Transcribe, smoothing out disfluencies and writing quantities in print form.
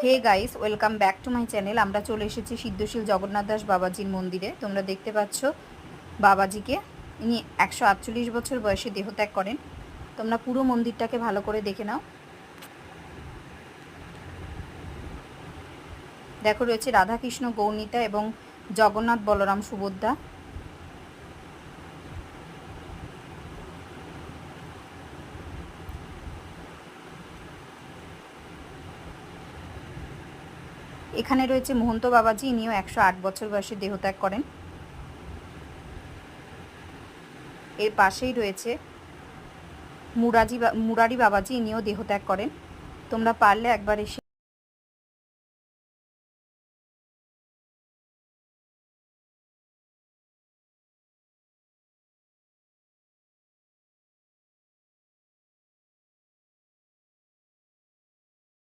Hey guys, welcome back to my channel. আমরা চলে এসেছি সিদ্ধশীল জগন্নাথ দাস বাবাজির মন্দিরে। তোমরা দেখতে পাচ্ছ বাবাজিকে। ইনি 148 বছর বয়সে দেহত্যাগ করেন। তোমরা পুরো মন্দিরটাকে ভালো করে দেখে নাও। দেখো, রয়েছে রাধাকৃষ্ণ, গৌরনীতা এবং জগন্নাথ, বলরাম, সুভদ্রা। এখানে রয়েছে মহন্ত বাবাজি, ইনিও 108 বছর বয়সে দেহত্যাগ করেন। এর পাশেই রয়েছে মুরারি বাবাজি, ইনিও দেহত্যাগ করেন। তোমরা পারলে একবার এসে